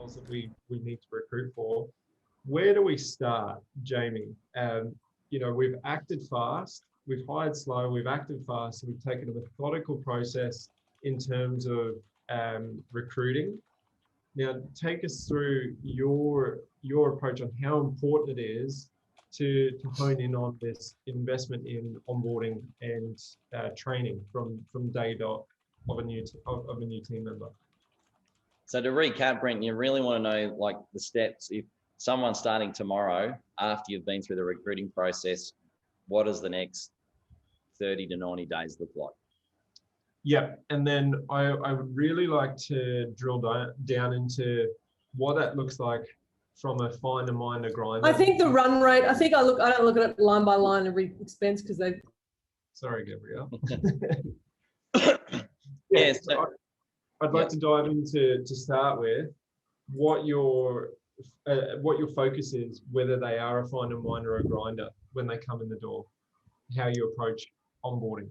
roles that we need to recruit for. Where do we start, Jamie? We've acted fast, we've hired slow, we've acted fast, we've taken a methodical process in terms of recruiting. Now, take us through your approach on how important it is to hone in on this investment in onboarding and training from day dot of a new team member. So to recap, Brenton, you really want to know like the steps. If someone's starting tomorrow after you've been through the recruiting process, what does the next 30 to 90 days look like? Yeah, and then I would really like to drill down into what that looks like from a finder, minder, grinder. I think the run rate, I don't look at it line by line every expense because they. Sorry, Gabrielle. Yeah, so, I'd like to dive into, to start with, what your focus is, whether they are a finder, minder, or a grinder when they come in the door, how you approach onboarding.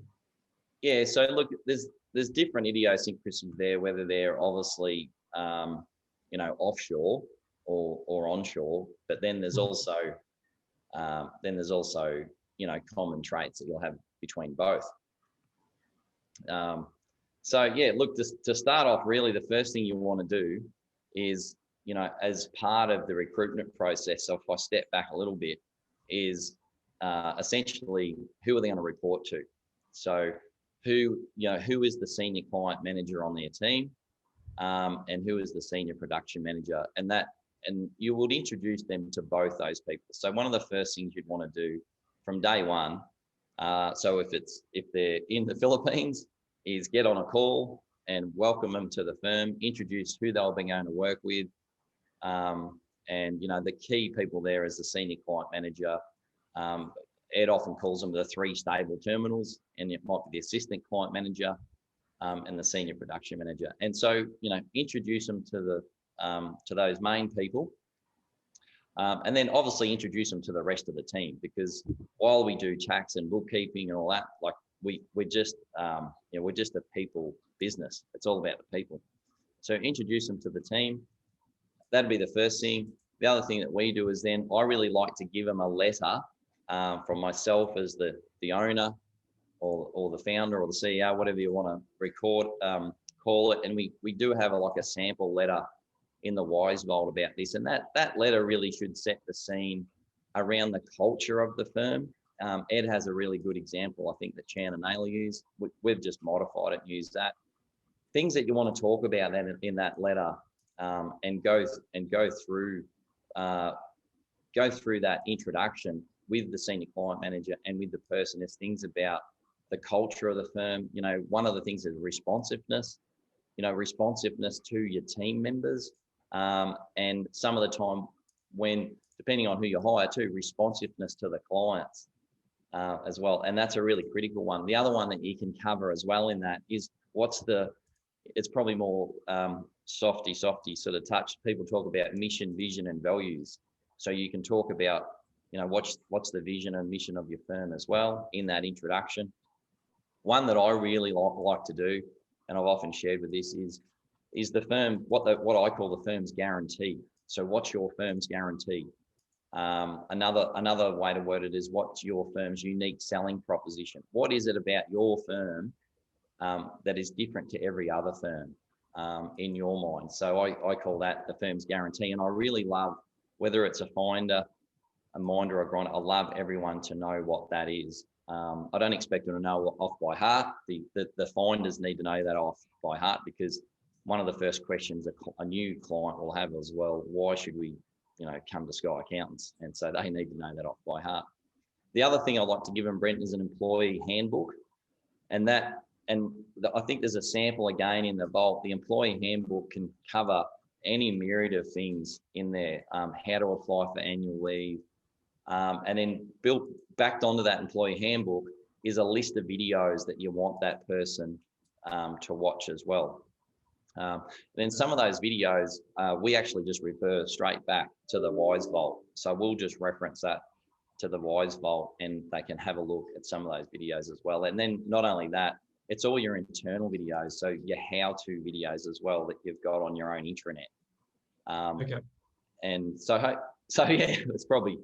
Yeah, so look, there's different idiosyncrasies there, whether they're obviously offshore or onshore, but then there's also common traits that you'll have between both. So yeah, look, to start off, really the first thing you want to do is, as part of the recruitment process, so if I step back a little bit, is essentially who are they going to report to? So who is the senior client manager on their team, and who is the senior production manager, and you would introduce them to both those people. So one of the first things you'd want to do from day one, so if they're in the Philippines, is get on a call and welcome them to the firm, introduce who they'll be going to work with, and the key people there is the senior client manager. Ed often calls them the 3 stable terminals, and it might be the assistant client manager and the senior production manager. And so, introduce them to those main people, and then obviously introduce them to the rest of the team, because while we do tax and bookkeeping and all that, like we're just a people business. It's all about the people. So introduce them to the team. That'd be the first thing. The other thing that we do is then I really like to give them a letter from myself as the owner or the founder or the CEO, whatever you want to call it. And we do have a sample letter in the Wize Vault about this. And that letter really should set the scene around the culture of the firm. Ed has a really good example, I think, that Chan and Naylor use. We've just modified it and used that. Things that you want to talk about in that letter, and go through that introduction with the senior client manager and with the person, is things about the culture of the firm. One of the things is responsiveness, responsiveness to your team members. And some of the time when, depending on who you hire too, responsiveness to the clients as well. And that's a really critical one. The other one that you can cover as well in that is it's probably more softy sort of touch. People talk about mission, vision, and values. So you can talk about, what's the vision and mission of your firm as well in that introduction. One that I really like to do, and I've often shared with this, is the firm, what I call the firm's guarantee. So what's your firm's guarantee? Another way to word it is, what's your firm's unique selling proposition? What is it about your firm that is different to every other firm in your mind? So I call that the firm's guarantee. And I really love, whether it's a finder, a minder, or a grinder, I love everyone to know what that is. I don't expect them to know off by heart. The finders need to know that off by heart, because one of the first questions a new client will have as well, why should we come to Sky Accountants? And so they need to know that off by heart. The other thing I'd like to give them, Brenton, is an employee handbook. And I think there's a sample again in the vault. The employee handbook can cover any myriad of things in there, how to apply for annual leave. And then backed onto that employee handbook is a list of videos that you want that person to watch as well. Then some of those videos, we actually just refer straight back to the Wize Vault. So we'll just reference that to the Wize Vault, and they can have a look at some of those videos as well. And then not only that, it's all your internal videos, so your how-to videos as well that you've got on your own intranet. Okay. And so yeah, it's probably